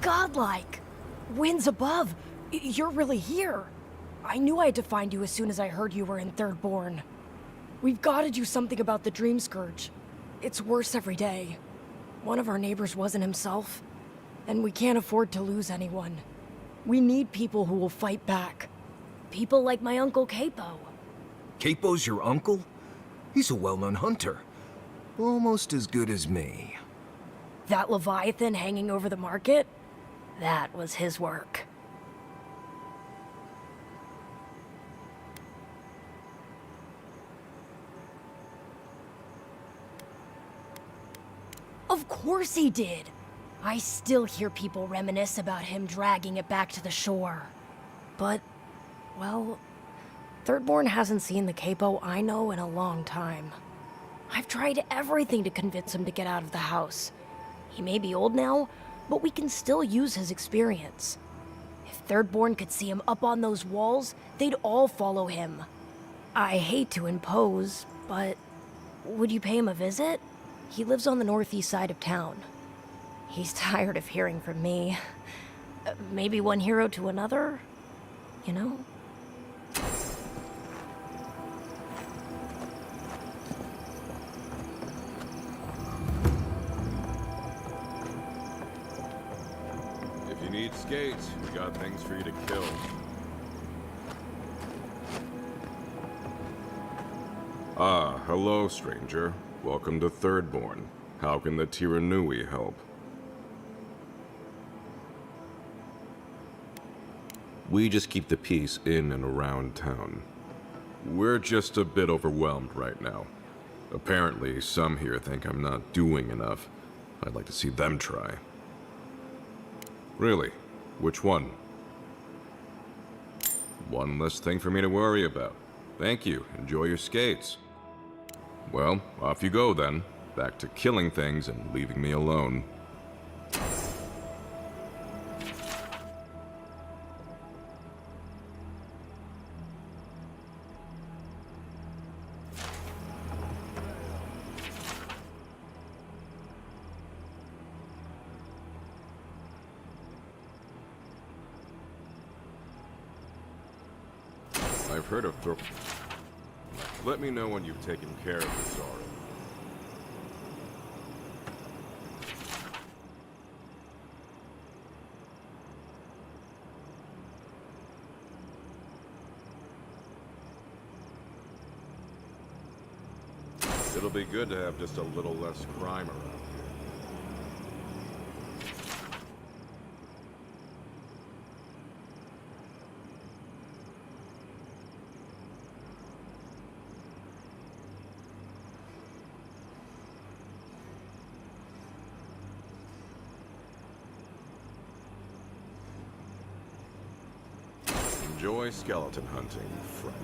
godlike. Winds above. You're really here. I knew I had to find you as soon as I heard you were in Thirdborn. We've got to do something about the Dream Scourge. It's worse every day. One of our neighbors wasn't himself, and we can't afford to lose anyone. We need people who will fight back. People like my Uncle Capo. Capo's your uncle? He's a well-known hunter. Almost as good as me. That Leviathan hanging over the market? That was his work. Of course he did! I still hear people reminisce about him dragging it back to the shore. But, well, Thirdborn hasn't seen the Capo I know in a long time. I've tried everything to convince him to get out of the house. He may be old now, but we can still use his experience. If Thirdborn could see him up on those walls, they'd all follow him. I hate to impose, but would you pay him a visit? He lives on the northeast side of town. He's tired of hearing from me. Maybe one hero to another, you know? If you need skates, we got things for you to kill. Ah, hello, stranger. Welcome to Thirdborn. How can the Tiranui help? We just keep the peace in and around town. We're just a bit overwhelmed right now. Apparently, some here think I'm not doing enough. I'd like to see them try. Really? Which one? One less thing for me to worry about. Thank you. Enjoy your skates. Well, off you go then. Back to killing things and leaving me alone. I've heard of Thorpe. Let me know when you've taken care of the sorrow. It'll be good to have just a little less crime around here. Enjoy skeleton hunting, friend.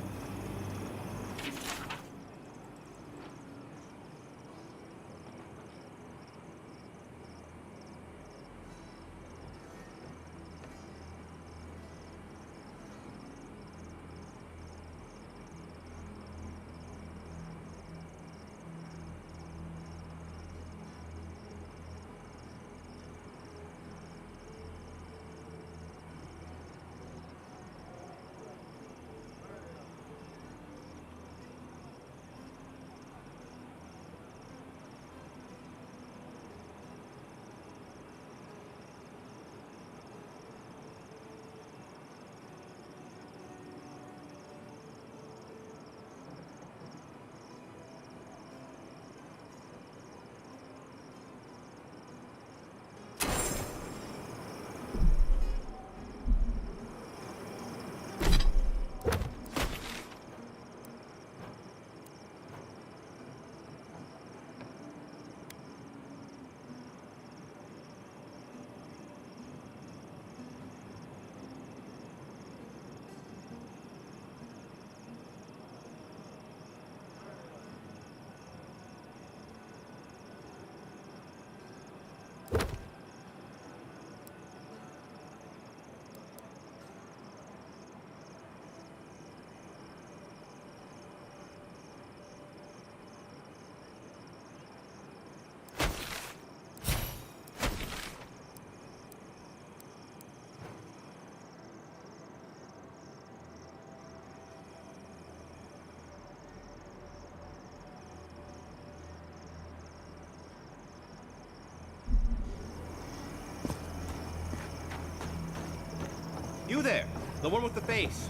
You there, the one with the face.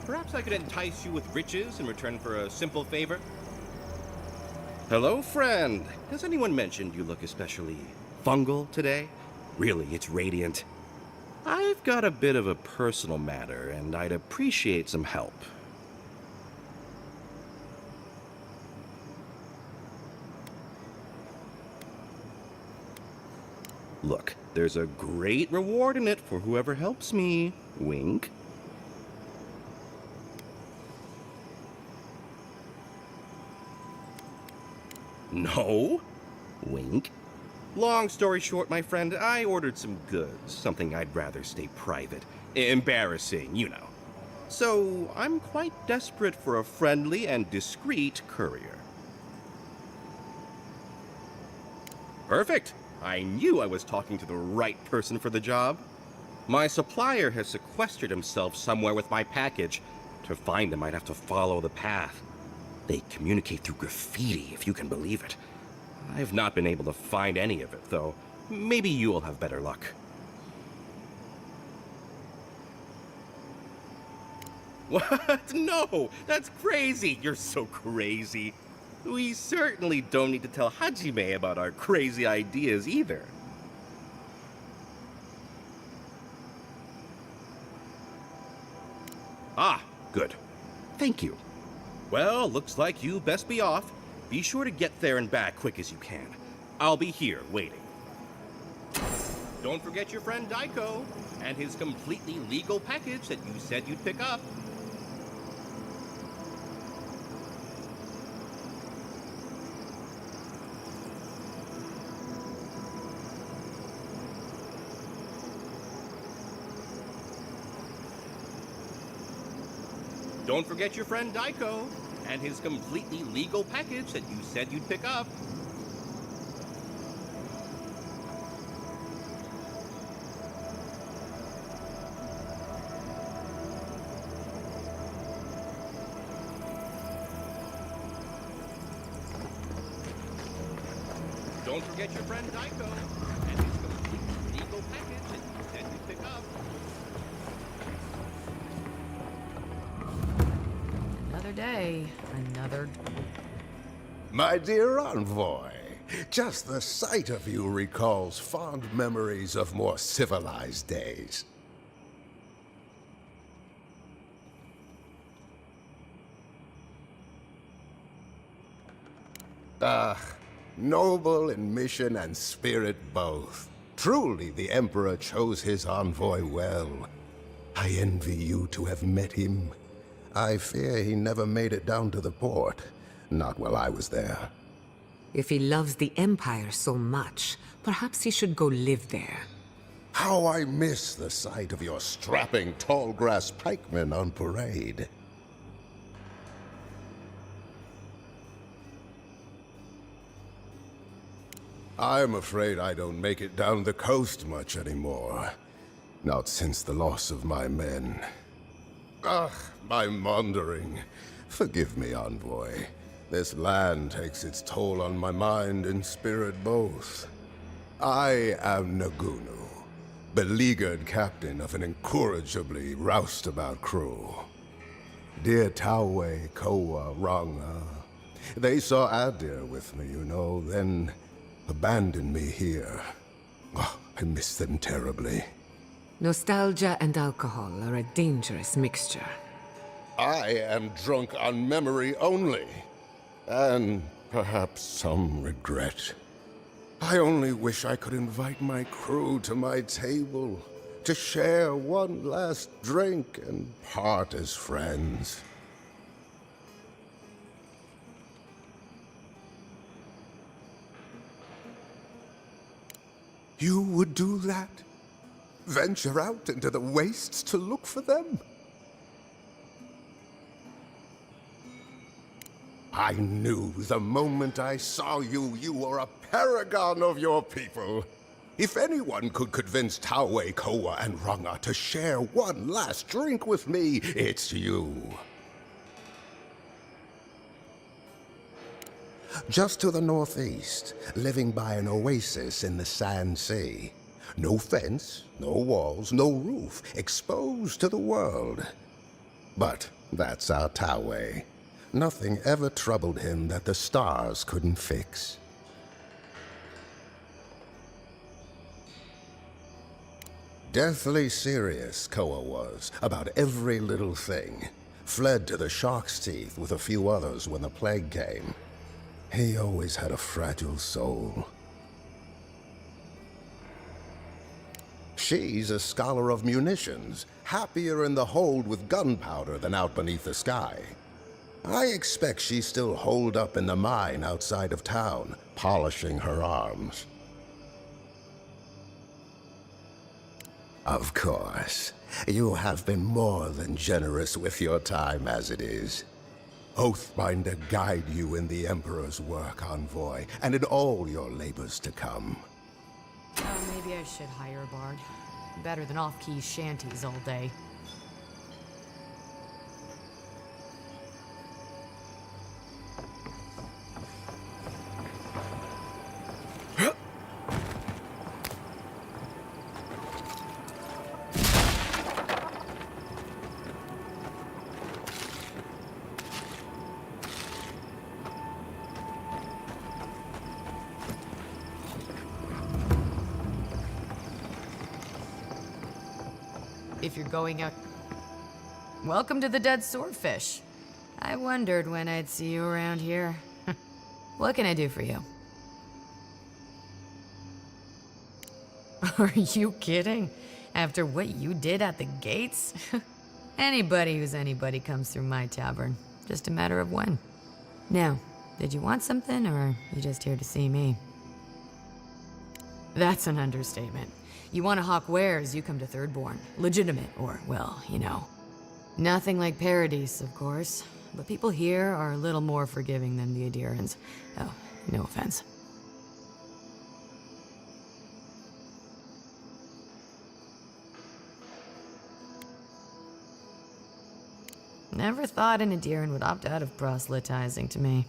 Perhaps I could entice you with riches in return for a simple favor? Hello, friend. Has anyone mentioned you look especially fungal today? Really, it's radiant. I've got a bit of a personal matter, and I'd appreciate some help. Look, there's a great reward in it for whoever helps me. Wink. No. Wink. Long story short, my friend, I ordered some goods, something I'd rather stay private. Embarrassing, you know. So, I'm quite desperate for a friendly and discreet courier. Perfect. I knew I was talking to the right person for the job. My supplier has sequestered himself somewhere with my package. To find him, I'd have to follow the path. They communicate through graffiti, if you can believe it. I've not been able to find any of it, though. Maybe you'll have better luck. What? No! That's crazy! You're so crazy. We certainly don't need to tell Hajime about our crazy ideas either. Ah, good. Thank you. Well, looks like you best be off. Be sure to get there and back quick as you can. I'll be here waiting. Don't forget your friend Daiko and his completely legal package that you said you'd pick up. Don't forget your friend Daiko and his completely legal package that you said you'd pick up. Don't forget your friend Daiko and his completely legal package that you said you'd pick up. Another day, another... My dear envoy, just the sight of you recalls fond memories of more civilized days. Noble in mission and spirit both. Truly the Emperor chose his envoy well. I envy you to have met him. I fear he never made it down to the port. Not while I was there. If he loves the Empire so much, perhaps he should go live there. How I miss the sight of your strapping tall grass pikemen on parade. I'm afraid I don't make it down the coast much anymore. Not since the loss of my men. Ugh, my maundering. Forgive me, envoy. This land takes its toll on my mind and spirit both. I am Nagunu, beleaguered captain of an incorrigibly roustabout crew. Dear Taue, Koa, Ranga, they saw Adir with me, you know, then abandoned me here. Oh, I miss them terribly. Nostalgia and alcohol are a dangerous mixture. I am drunk on memory only, and perhaps some regret. I only wish I could invite my crew to my table, to share one last drink and part as friends. You would do that? Venture out into the wastes to look for them? I knew the moment I saw you, you were a paragon of your people. If anyone could convince Taue, Koa, and Ranga to share one last drink with me, it's you. Just to the northeast, living by an oasis in the Sand Sea. No fence, no walls, no roof, exposed to the world. But that's our Tawei. Nothing ever troubled him that the stars couldn't fix. Deathly serious, Koa was, about every little thing. Fled to the shark's teeth with a few others when the plague came. He always had a fragile soul. She's a scholar of munitions, happier in the hold with gunpowder than out beneath the sky. I expect she's still holed up in the mine outside of town, polishing her arms. Of course, you have been more than generous with your time as it is. Oathbinder guide you in the Emperor's work, Envoy, and in all your labors to come. Oh, maybe I should hire a bard. Better than off-key shanties all day. If you're going out... Welcome to the Dead Swordfish. I wondered when I'd see you around here. What can I do for you? Are you kidding? After what you did at the gates? Anybody who's anybody comes through my tavern. Just a matter of when. Now, did you want something, or are you just here to see me? That's an understatement. You want to hawk wares, you come to Thirdborn. Legitimate, or, well, you know. Nothing like Paradise, of course. But people here are a little more forgiving than the Adirans. Oh, no offense. Never thought an Adiran would opt out of proselytizing to me.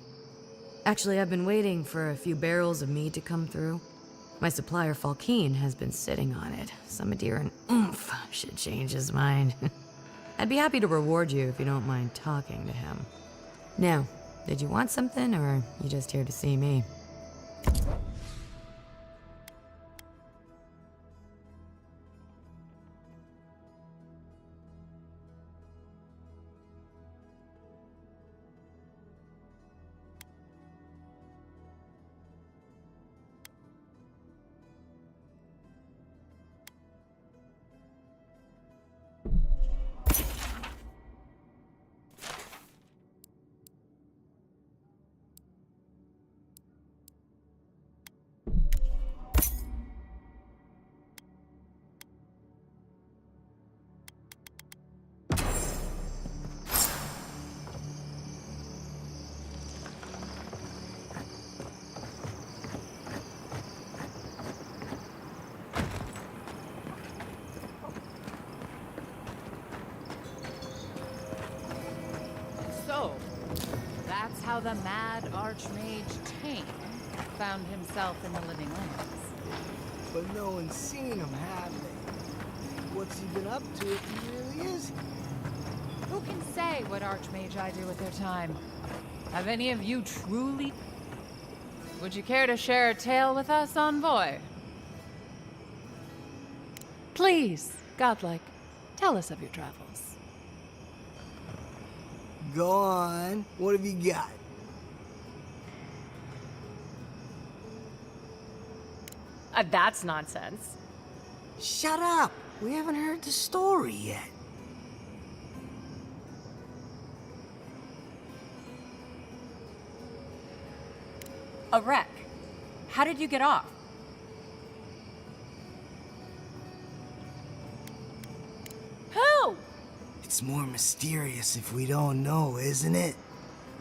Actually, I've been waiting for a few barrels of mead to come through. My supplier, Falkeen, has been sitting on it. Some Adiran oomph should change his mind. I'd be happy to reward you if you don't mind talking to him. Now, did you want something, or are you just here to see me? So, that's how the mad Archmage Tane found himself in the Living Lands. But no one's seen him, have they? What's he been up to if he really is? Who can say what Archmage do with their time? Have any of you truly... Would you care to share a tale with us, Envoy? Please, godlike, tell us of your travels. Go on. What have you got? That's nonsense. Shut up! We haven't heard the story yet. A wreck. How did you get off? Who? It's more mysterious if we don't know, isn't it?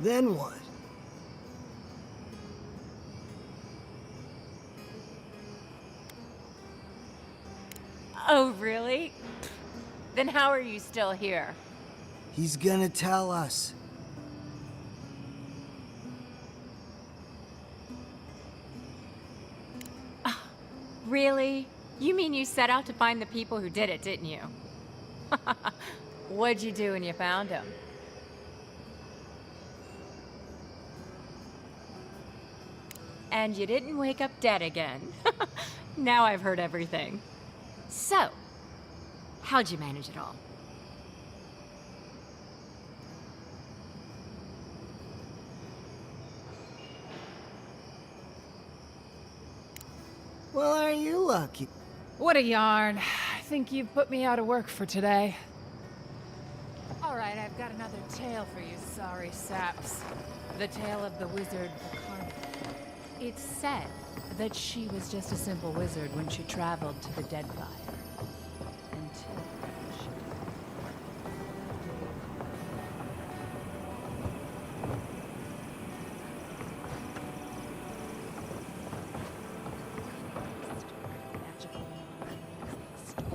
Then what? Oh, really? Then how are you still here? He's gonna tell us. Really? You mean you set out to find the people who did it, didn't you? What'd you do when you found them? And you didn't wake up dead again. Now I've heard everything. So, how'd you manage it all? Well, aren't you lucky? What a yarn. I think you've put me out of work for today. All right, I've got another tale for you, sorry saps. The tale of the wizard Bacardi. It's said that she was just a simple wizard when she traveled to the Deadfire. Until she magical stars.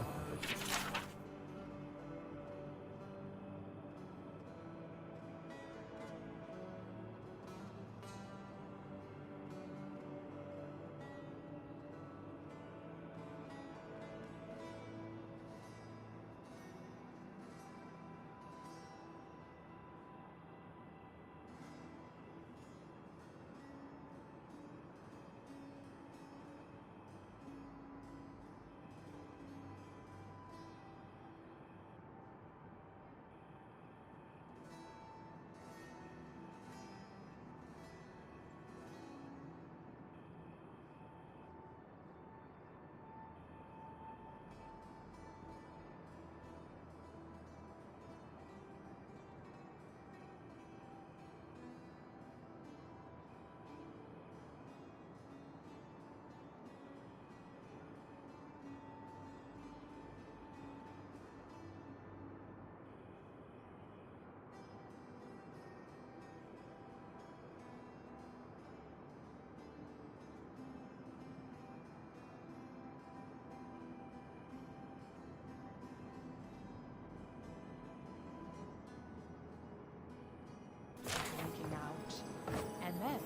Blinking out, and then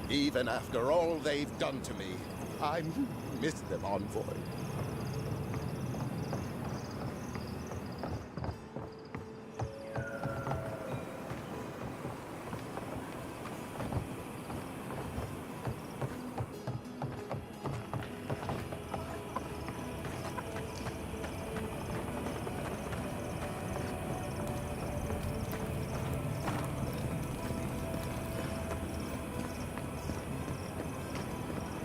Even after all they've done to me, I miss them, Envoy.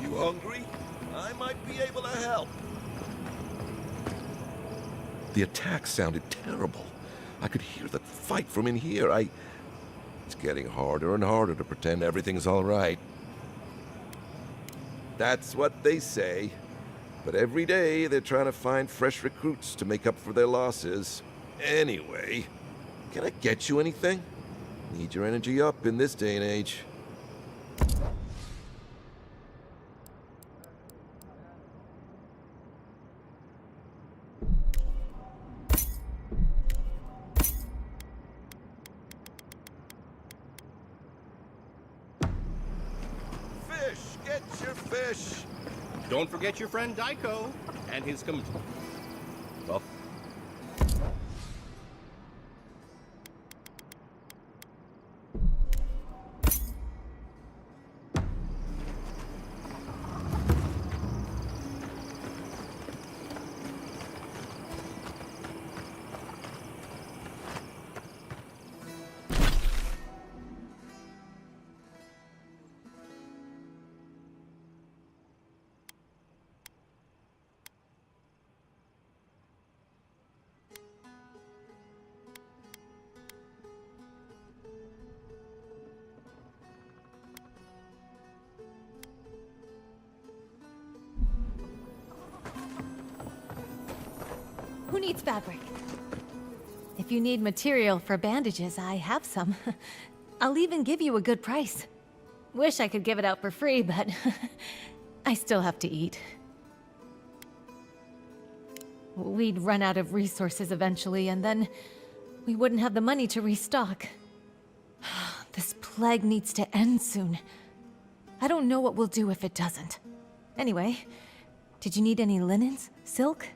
You hungry? I might be able to help. The attack sounded terrible. I could hear the fight from in here. It's getting harder and harder to pretend everything's all right. That's what they say. But every day they're trying to find fresh recruits to make up for their losses. Anyway, can I get you anything? Need your energy up in this day and age. Fish! Get your fish! Don't forget your friend Daiko and his well, Who needs fabric? If you need material for bandages, I have some. I'll even give you a good price. Wish I could give it out for free, but I still have to eat. We'd run out of resources eventually, and then we wouldn't have the money to restock. This plague needs to end soon. I don't know what we'll do if it doesn't. Anyway, did you need any linens? Silk?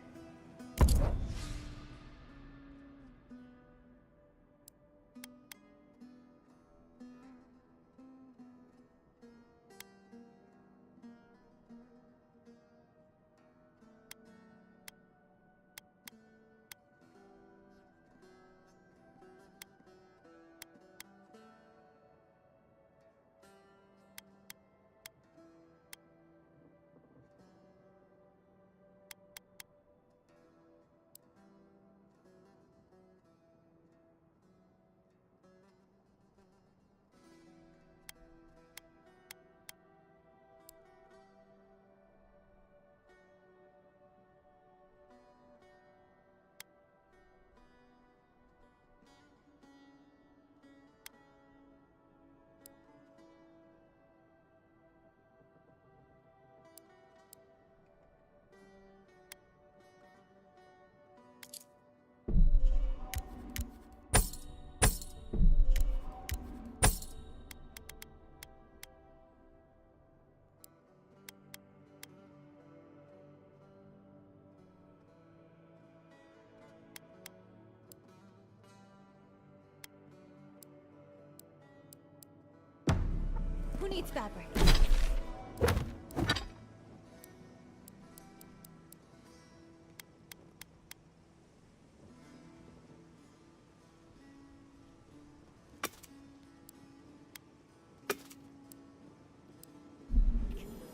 Who needs fabric?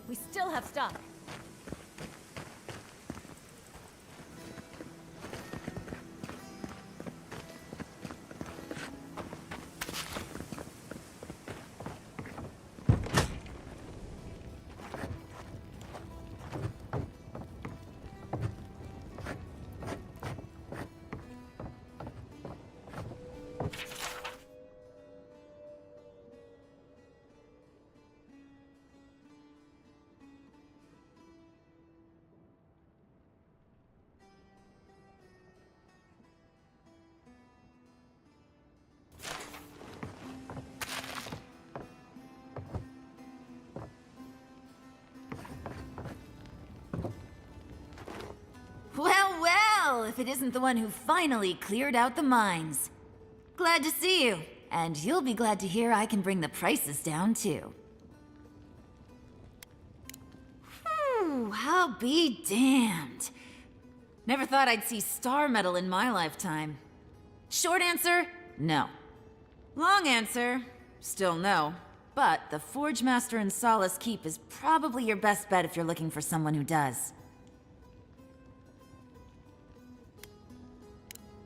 We still have stock. Well, if it isn't the one who finally cleared out the mines. Glad to see you, and you'll be glad to hear I can bring the prices down too. Whew, I'll be damned. Never thought I'd see star metal in my lifetime. Short answer, no. Long answer, still no. But the Forge Master in Solace Keep is probably your best bet if you're looking for someone who does.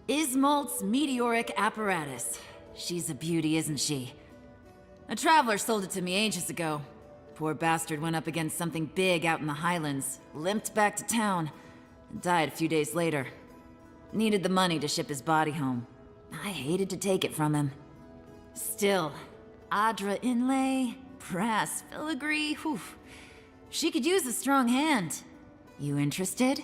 Ismolt's meteoric apparatus. She's a beauty, isn't she? A traveler sold it to me ages ago. Poor bastard went up against something big out in the Highlands, limped back to town, and died a few days later. Needed the money to ship his body home. I hated to take it from him. Still, Adra inlay, brass filigree, whew. She could use a strong hand. You interested?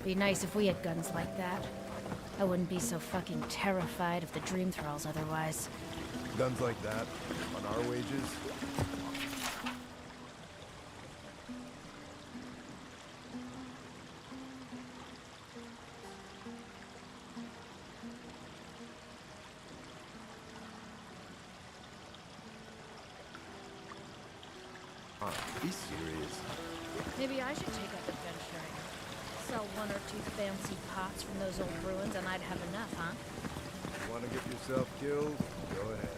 Be nice if we had guns like that. I wouldn't be so fucking terrified of the dream thralls otherwise. Guns like that, on our wages? Be serious. Maybe I should take up adventuring. Sell one or two fancy pots from those old ruins and I'd have enough, huh? Want to get yourself killed? Go ahead.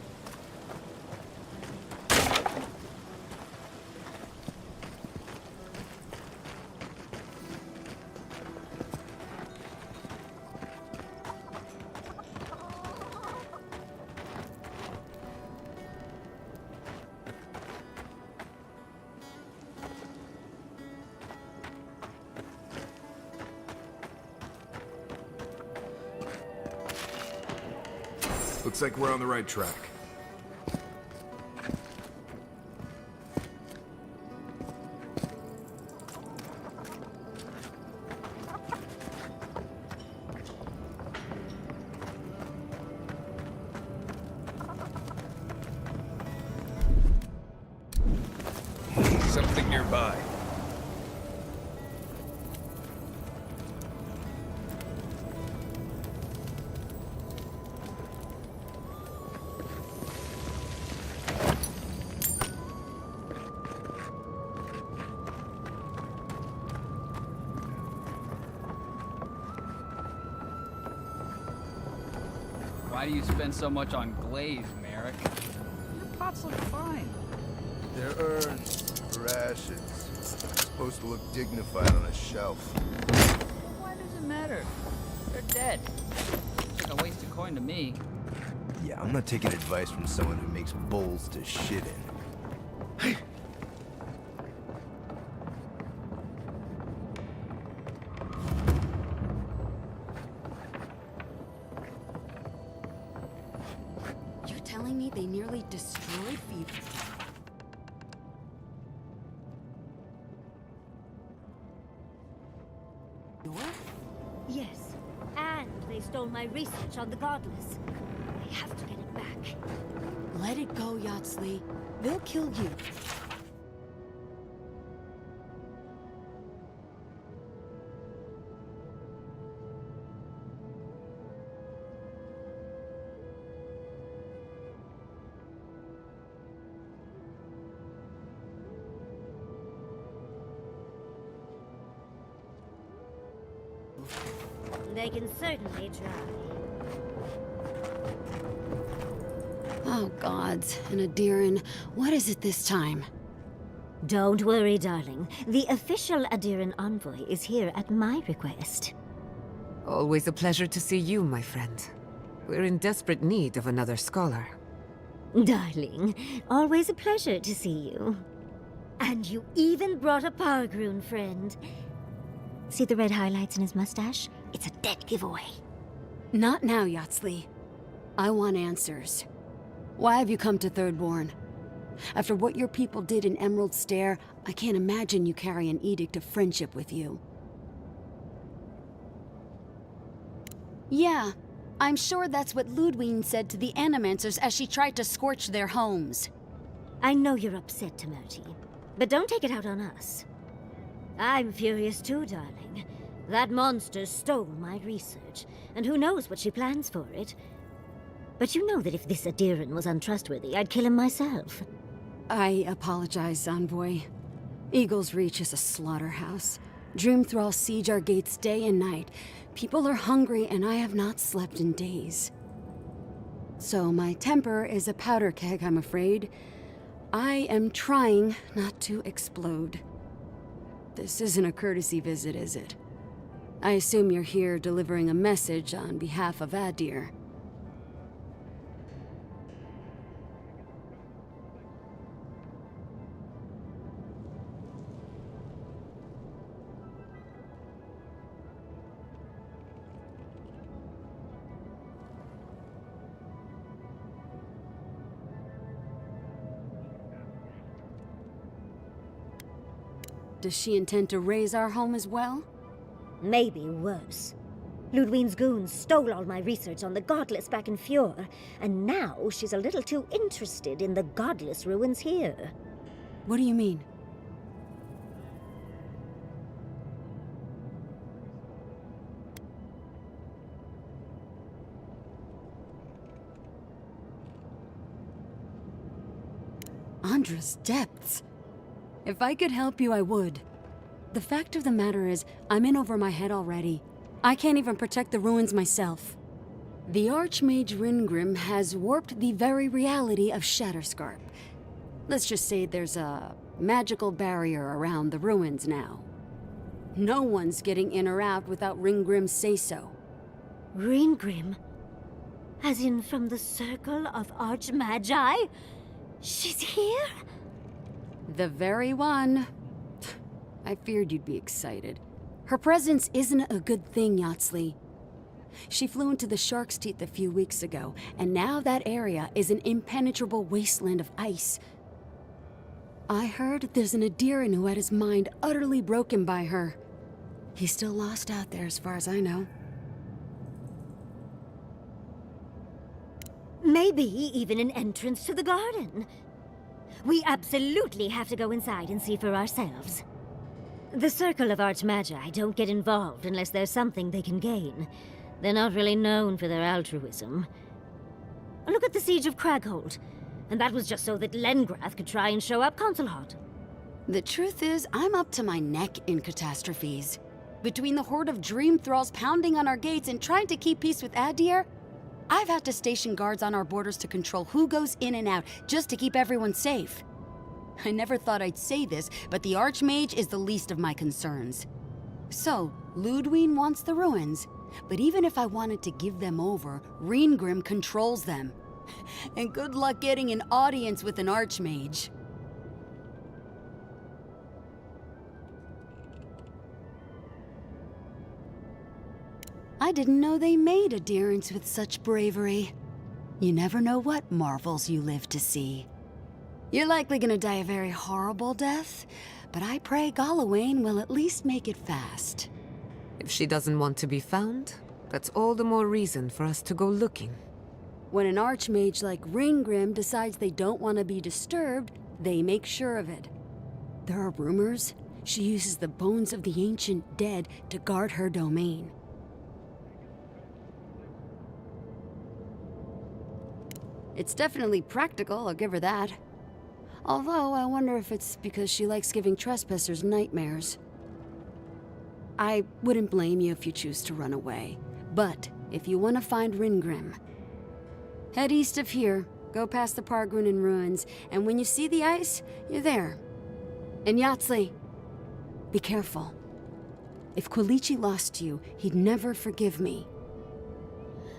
Looks like we're on the right track. Something nearby. Why do you spend so much on glaze, Merrick? Your pots look fine. They're urns, rations. Supposed to look dignified on a shelf. Why does it matter? They're dead. Looks like a wasted coin to me. Yeah, I'm not taking advice from someone who makes bowls to shit in. You're telling me they nearly destroyed Fever? Yes, and they stole my research on the Godless. I have to get it back. Let it go, Yatsley. They'll kill you. They can certainly try. Oh, gods. And Adiran, what is it this time? Don't worry, darling. The official Adiran envoy is here at my request. Always a pleasure to see you, my friend. We're in desperate need of another scholar. Darling, always a pleasure to see you. And you even brought a Pargroon friend. See the red highlights in his mustache? It's a dead giveaway. Not now, Yatsley. I want answers. Why have you come to Thirdborn? After what your people did in Emerald Stair, I can't imagine you carry an edict of friendship with you. Yeah, I'm sure that's what Ludwine said to the Animancers as she tried to scorch their homes. I know you're upset, Timoti, but don't take it out on us. I'm furious too, darling. That monster stole my research, and who knows what she plans for it. But you know that if this Adiran was untrustworthy, I'd kill him myself. I apologize, Envoy. Eagle's Reach is a slaughterhouse. Dreamthralls siege our gates day and night. People are hungry, and I have not slept in days. So my temper is a powder keg, I'm afraid. I am trying not to explode. This isn't a courtesy visit, is it? I assume you're here delivering a message on behalf of Adir. Does she intend to raise our home as well? Maybe worse. Ludwine's goons stole all my research on the Godless back in Fjord, and now she's a little too interested in the Godless ruins here. What do you mean? Andra's depths. If I could help you, I would. The fact of the matter is, I'm in over my head already. I can't even protect the ruins myself. The Archmage Ringrim has warped the very reality of Shatterscarp. Let's just say there's a magical barrier around the ruins now. No one's getting in or out without Ringgrim's say-so. Ringgrim? As in from the Circle of Archmagi? She's here? The very one. I feared you'd be excited. Her presence isn't a good thing, Yatsley. She flew into the Shark's Teeth a few weeks ago, and now that area is an impenetrable wasteland of ice. I heard there's an Adiran who had his mind utterly broken by her. He's still lost out there as far as I know. Maybe even an entrance to the garden. We absolutely have to go inside and see for ourselves. The Circle of Archmagi don't get involved unless there's something they can gain. They're not really known for their altruism. Look at the Siege of Craghold. And that was just so that Lengrath could try and show up Consulhot. The truth is, I'm up to my neck in catastrophes. Between the horde of dream thralls pounding on our gates and trying to keep peace with Adir, I've had to station guards on our borders to control who goes in and out, just to keep everyone safe. I never thought I'd say this, but the Archmage is the least of my concerns. So, Ludwine wants the ruins, but even if I wanted to give them over, Ringrim controls them. And good luck getting an audience with an Archmage. I didn't know they made adherents with such bravery. You never know what marvels you live to see. You're likely gonna die a very horrible death, but I pray Galawain will at least make it fast. If she doesn't want to be found, that's all the more reason for us to go looking. When an Archmage like Ringgrim decides they don't want to be disturbed, they make sure of it. There are rumors she uses the bones of the ancient dead to guard her domain. It's definitely practical, I'll give her that. Although, I wonder if it's because she likes giving trespassers nightmares. I wouldn't blame you if you choose to run away. But, if you want to find Ringgrim, head east of here, go past the Pargrunen ruins, and when you see the ice, you're there. And Yatsley, be careful. If Quilichi lost you, he'd never forgive me.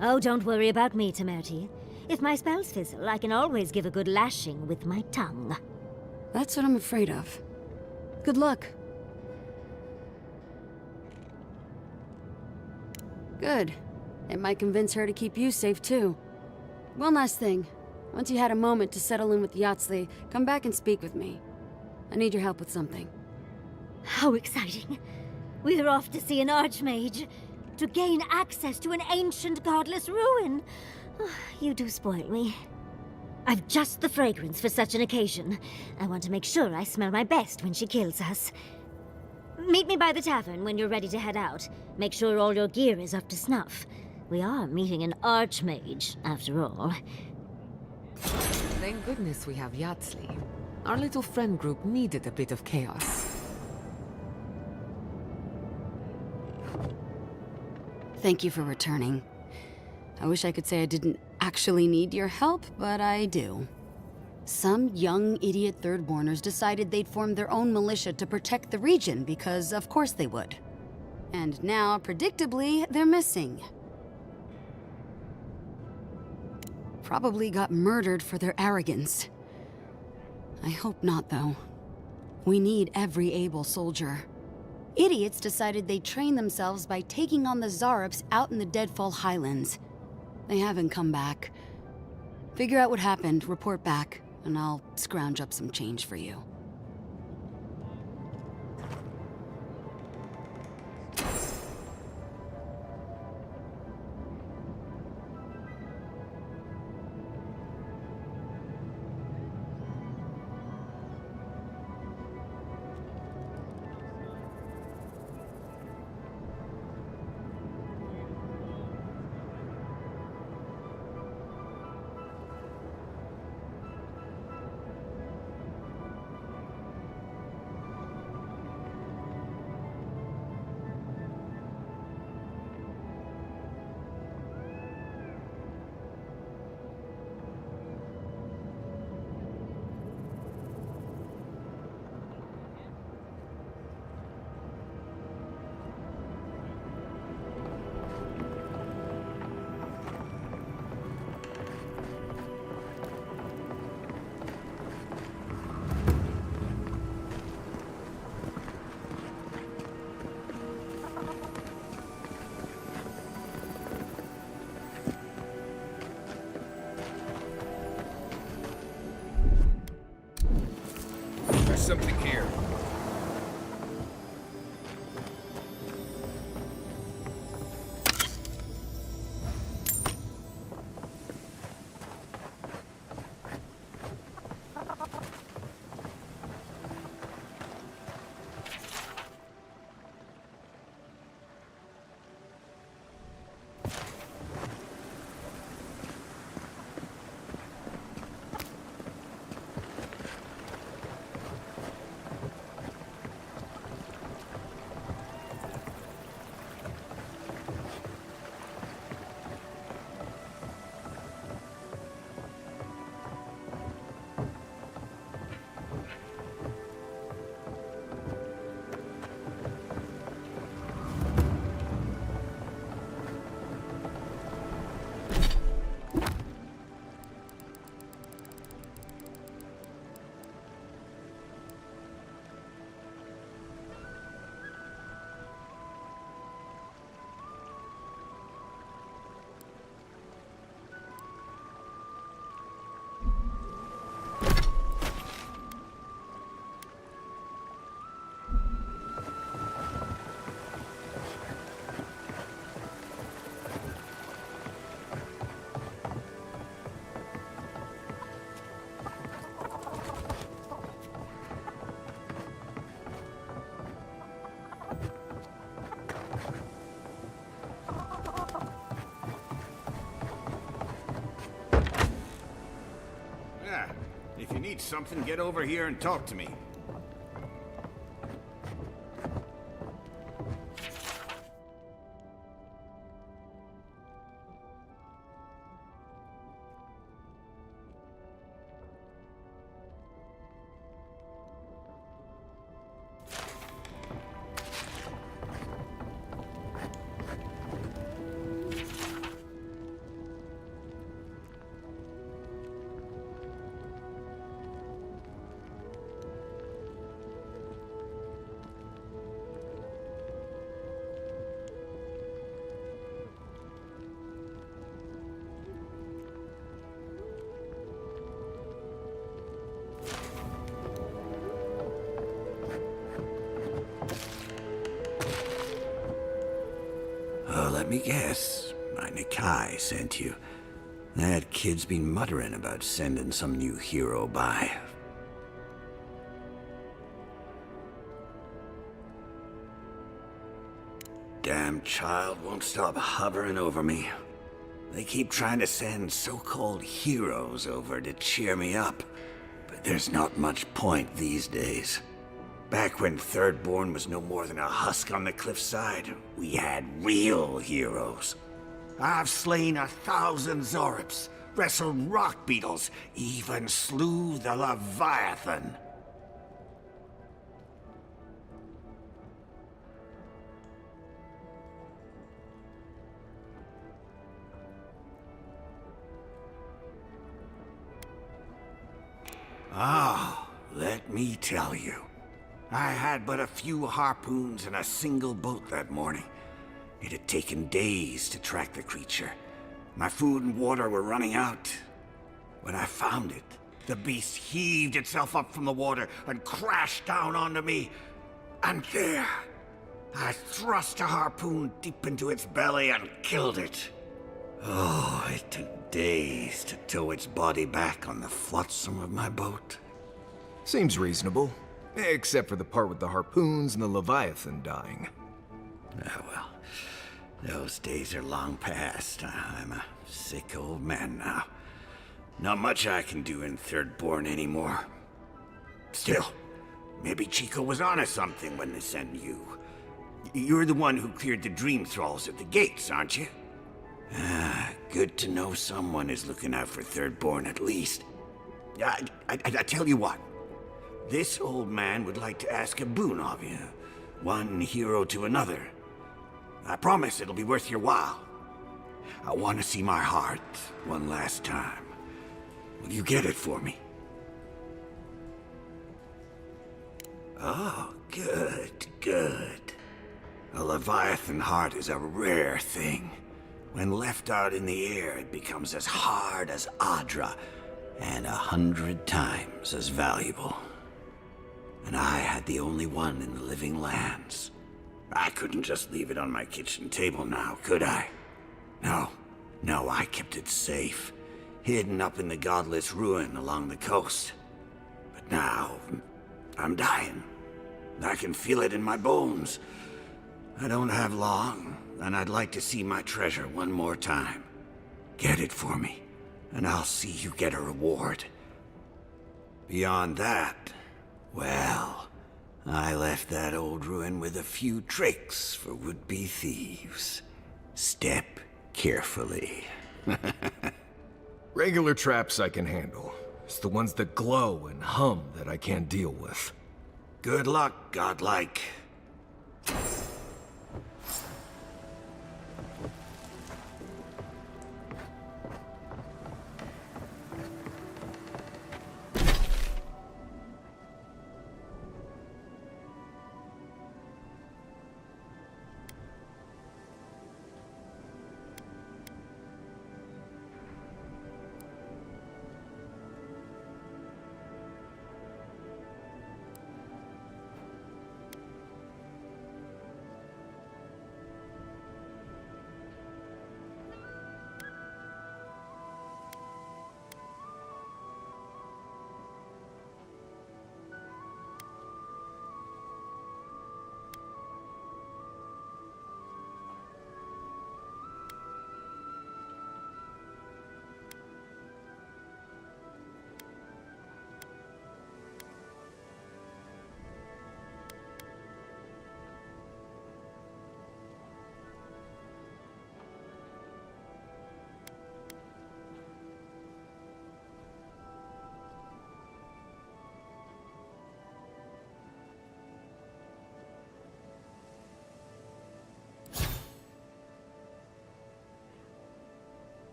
Oh, don't worry about me, Temerti. If my spells fizzle, I can always give a good lashing with my tongue. That's what I'm afraid of. Good luck. Good. It might convince her to keep you safe, too. One last thing. Once you had a moment to settle in with Yatsley, come back and speak with me. I need your help with something. How exciting. We're off to see an Archmage. To gain access to an ancient godless ruin. You do spoil me. I've just the fragrance for such an occasion. I want to make sure I smell my best when she kills us. Meet me by the tavern when you're ready to head out. Make sure all your gear is up to snuff. We are meeting an Archmage, after all. Thank goodness we have Yatsley. Our little friend group needed a bit of chaos. Thank you for returning. I wish I could say I didn't actually need your help, but I do. Some young idiot Thirdborners decided they'd form their own militia to protect the region because of course they would. And now, predictably, they're missing. Probably got murdered for their arrogance. I hope not, though. We need every able soldier. Idiots decided they'd train themselves by taking on the Zarups out in the Deadfall Highlands. They haven't come back. Figure out what happened, report back, and I'll scrounge up some change for you. something here. If you need something, get over here and talk to me. Let me guess. My Nikai sent you. That kid's been muttering about sending some new hero by. Damn child won't stop hovering over me. They keep trying to send so-called heroes over to cheer me up, but there's not much point these days. Back when Thirdborn was no more than a husk on the cliffside, we had real heroes. I've slain 1,000 Zorips, wrestled rock beetles, even slew the Leviathan. Oh, let me tell you. I had but a few harpoons and a single boat that morning. It had taken days to track the creature. My food and water were running out. When I found it, the beast heaved itself up from the water and crashed down onto me. And there, I thrust a harpoon deep into its belly and killed it. Oh, it took days to tow its body back on the flotsam of my boat. Seems reasonable. Except for the part with the harpoons and the Leviathan dying. Ah, well, those days are long past. I'm a sick old man now. Not much I can do in Thirdborn anymore. Still, maybe Chico was onto something when they sent you. You're the one who cleared the dream thralls at the gates, aren't you? Ah, good to know someone is looking out for Thirdborn at least. I tell you what. This old man would like to ask a boon of you. One hero to another. I promise it'll be worth your while. I want to see my heart one last time. Will you get it for me? Oh, good, good. A Leviathan heart is a rare thing. When left out in the air, it becomes as hard as Adra, and 100 times as valuable. and I had the only one in the living lands. I couldn't just leave it on my kitchen table now, could I? No, I kept it safe, hidden up in the godless ruin along the coast. But now, I'm dying. I can feel it in my bones. I don't have long, and I'd like to see my treasure one more time. Get it for me, and I'll see you get a reward. Beyond that, well, I left that old ruin with a few tricks for would-be thieves. Step carefully. Regular traps I can handle. It's the ones that glow and hum that I can't deal with. Good luck, godlike.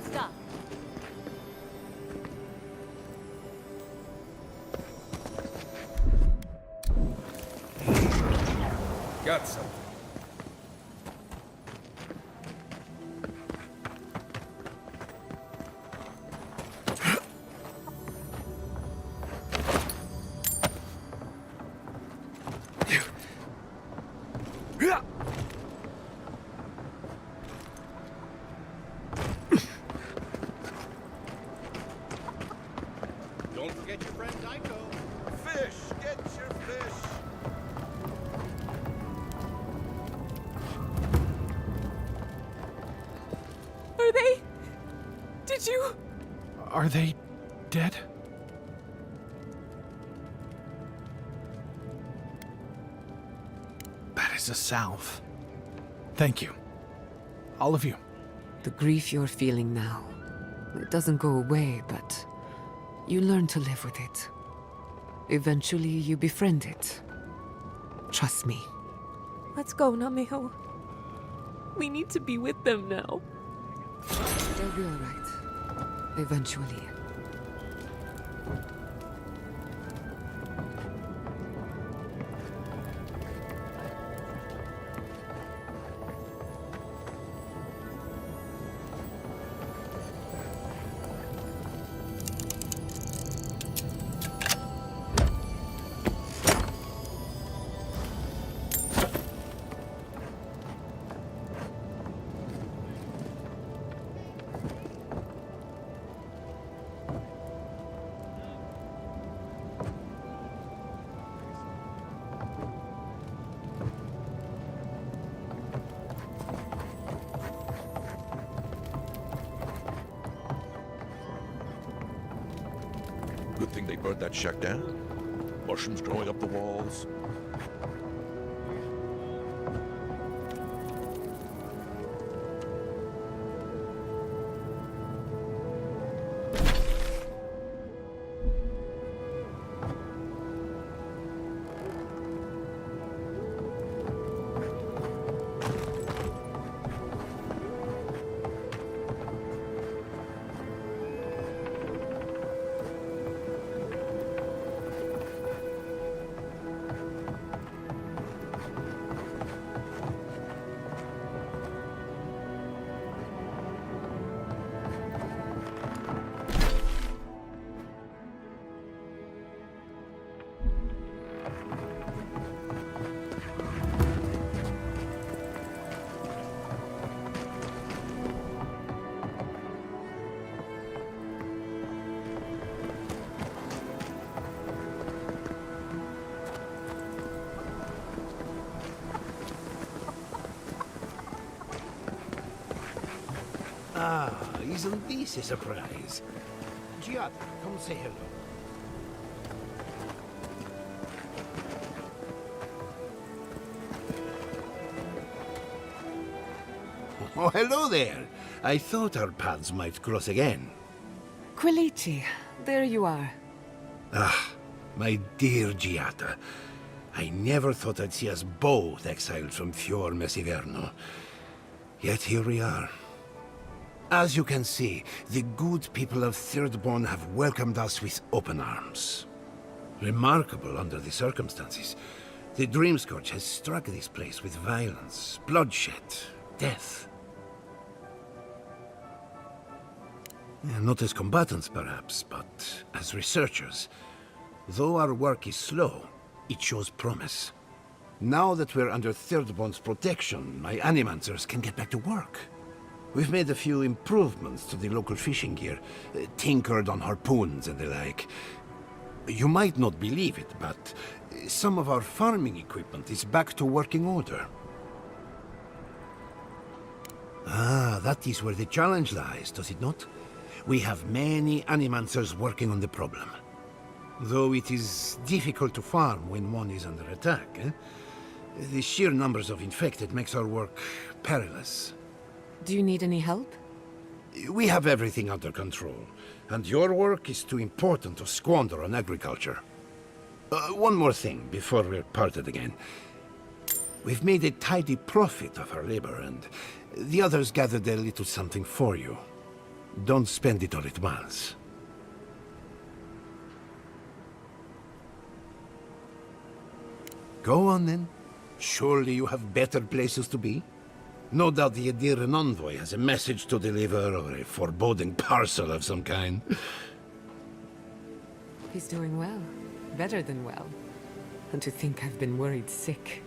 stuff. Got some. Don't forget your friend Dyko. Fish! Get your fish! Are they? Did you? Are they dead? That is a salve. Thank you. All of you. The grief you're feeling now, it doesn't go away, but you learn to live with it. Eventually, you befriend it. Trust me. Let's go, Namiho. We need to be with them now. They'll be all right. Eventually. Good thing they burnt that shack down. Mushrooms growing up the walls. Ah, isn't this a surprise? Giada, come say hello. Oh, hello there. I thought our paths might cross again. Quilici, there you are. Ah, my dear Giata. I never thought I'd see us both exiled from Fior Messiverno. Yet here we are. As you can see, the good people of Thirdborn have welcomed us with open arms. Remarkable under the circumstances. The Dreamscourge has struck this place with violence, bloodshed, death. Not as combatants, perhaps, but as researchers. Though our work is slow, it shows promise. Now that we're under Thirdborn's protection, my animancers can get back to work. We've made a few improvements to the local fishing gear, tinkered on harpoons and the like. You might not believe it, but some of our farming equipment is back to working order. Ah, that is where the challenge lies, does it not? We have many animancers working on the problem. Though it is difficult to farm when one is under attack, the sheer numbers of infected makes our work perilous. Do you need any help? We have everything under control, and your work is too important to squander on agriculture. One more thing before we're parted again. We've made a tidy profit of our labor, and the others gathered a little something for you. Don't spend it all at once. Go on then. Surely you have better places to be? No doubt the Adiran envoy has a message to deliver or a foreboding parcel of some kind. He's doing well. Better than well. And to think I've been worried sick.